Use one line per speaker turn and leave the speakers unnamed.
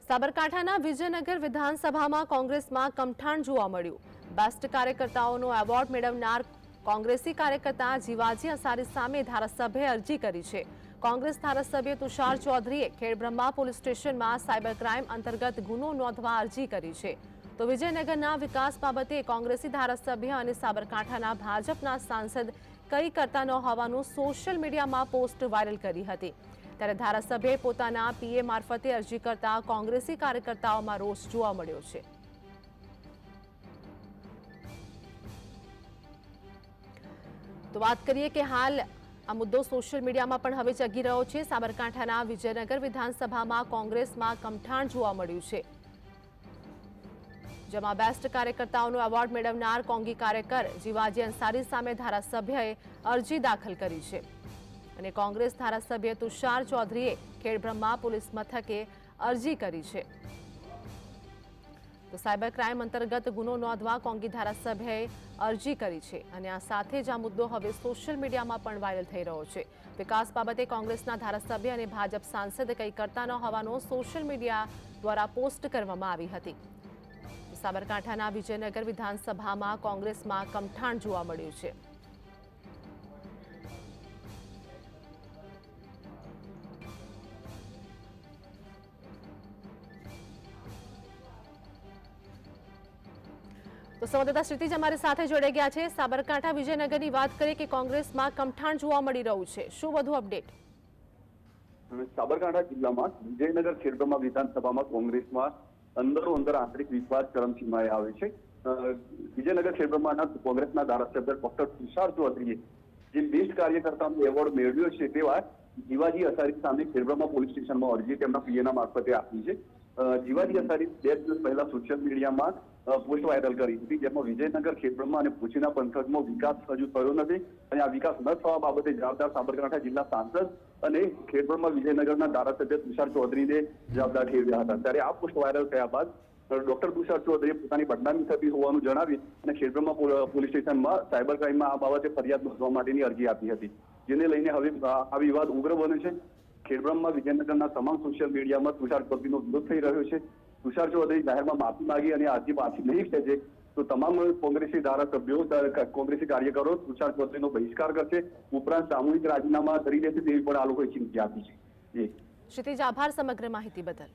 સાબરકાંઠાના વિજયનગર વિધાનસભામાં કોંગ્રેસમાં કમઠાણ જોવા મળ્યું। બેસ્ટ કાર્યકર્તાઓનો એવોર્ડ મેળવનાર કોંગ્રેસી કાર્યકર્તા જીવાજી અંસારી સામે ધારાસભ્યે અરજી કરી છે। કોંગ્રેસ ધારાસભ્ય તુષાર ચૌધરીએ ખેડબ્રહ્મા પોલીસ સ્ટેશનમાં સાયબર ક્રાઇમ અંતર્ગત ગુનો નોંધવા અરજી કરી છે। તો વિજયનગરના વિકાસ બાબતે કોંગ્રેસી ધારાસભ્ય અને સાબરકાંઠાના ભાજપના સાંસદ કંઈ કરતા ન હોવાનું સોશિયલ મીડિયામાં પોસ્ટ વાયરલ કરી હતી। ત્યારે ધારાસભ્યએ પોતાના પીએ મારફતે અરજી કરતા કોંગ્રેસી કાર્યકર્તાઓમાં રોષ જોવા મળ્યો છે। તો વાત કરીએ કે હાલ આ મુદ્દો સોશિયલ મીડિયામાં પણ હવે ચગી રહ્યો છે। સાબરકાંઠાના વિજયનગર વિધાનસભામાં કોંગ્રેસમાં કમઠાણ જોવા મળ્યું છે, જેમાં બેસ્ટ કાર્યકર્તાઓનો એવોર્ડ મેળવનાર કોંગી કાર્યકર જીવાજી અંસારી સામે ધારાસભ્યએ અરજી દાખલ કરી છે અને કોંગ્રેસ ધારાસભ્ય તુષાર ચૌધરીએ ખેડબ્રહ્મા પોલીસ મથકે અરજી કરી છે। તો સાયબર ક્રાઇમ અંતર્ગત ગુનો નોંધવા કોંગી ધારાસભ્યએ અરજી કરી છે અને આ સાથે જ આ મુદ્દો હવે સોશિયલ મીડિયામાં પણ વાયરલ થઈ રહ્યો છે। વિકાસ બાબતે કોંગ્રેસના ધારાસભ્ય અને ભાજપ સાંસદ કંઈ કરતા ન હોવાનો સોશિયલ મીડિયા દ્વારા પોસ્ટ કરવામાં આવી હતી। સાબરકાંઠાના વિજયનગર વિધાનસભામાં કોંગ્રેસમાં કમઠાણ જોવા મળ્યું છે। તો સંવાદદાતા ક્ષિતિજ અમારી સાથે જોડાઈ ગયા છે। સાબરકાંઠા વિજયનગરની વાત કરીએ કે કોંગ્રેસમાં કમઠાણ જોવા મળી રહ્યું છે, શું વધુ અપડેટ?
સાબરકાંઠા જિલ્લામાં વિજયનગર ખેડબ્રહ્મા વિધાનસભામાં કોંગ્રેસમાં અંદરો અંદર આંતરિક વિશ્વાસ ચરમસીમાએ આવે છે। વિજયનગર ખેડબ્રહ્માના કોંગ્રેસના ધારાસભ્ય ડોક્ટર તુષાર ચૌધરીએ જે બેસ્ટ કાર્યકર્તાનો એવોર્ડ મેળવ્યો છે તેવા જીવાજી અંસારી સામે ખેડબ્રહ્મા પોલીસ સ્ટેશનમાં અરજી તેમના પીએના મારફતે આપી છે। જીવાજી અંસારી 2 દિવસ પહેલા સોશિયલ મીડિયામાં પોસ્ટ વાયરલ કરી હતી, જેમાં વિજયનગર ખેડબ્રહ્મા અને ભૂચીના પંથકમાં વિકાસ હજુ થયો નથી અને આ વિકાસ ન થવા બાબતે જવાબદાર સાબરકાંઠા જિલ્લા સાંસદ અને ખેડબ્રહ્મા વિજયનગરના ધારાસભ્ય તુષાર ચૌધરીને જવાબદાર ઠેરવ્યા હતા। ત્યારે આ પોસ્ટ વાયરલ થયા બાદ ડોક્ટર તુષાર ચૌધરીએ પોતાની બદનામી થતી હોવાનું જણાવી અને ખેડબ્રહ્મા પોલીસ સ્ટેશનમાં સાયબર ક્રાઇમમાં આ બાબતે ફરિયાદ નોંધવા માટેની અરજી આપી હતી, જેને લઈને હવે આ વિવાદ ઉગ્ર બન્યો છે। ખેડબ્રહ્મા વિજયનગરના તમામ સોશિયલ મીડિયામાં તુષાર ચૌધરીનો વિરોધ થઈ રહ્યો છે। તુષાર ચૌધરી જાહેરમાં માફી માંગી અને અરજી પાછી નહીં ખેંચે તો તમામ કોંગ્રેસી ધારાસભ્યો કોંગ્રેસી કાર્યકરો તુષાર ચૌધરીનો બહિષ્કાર કરશે, ઉપરાંત સામૂહિક રાજીનામા કરી દેશે તેવી પણ આ લોકોએ ચીમકી આપી છે।
ક્ષિતિજ, આભાર સમગ્ર માહિતી બદલ।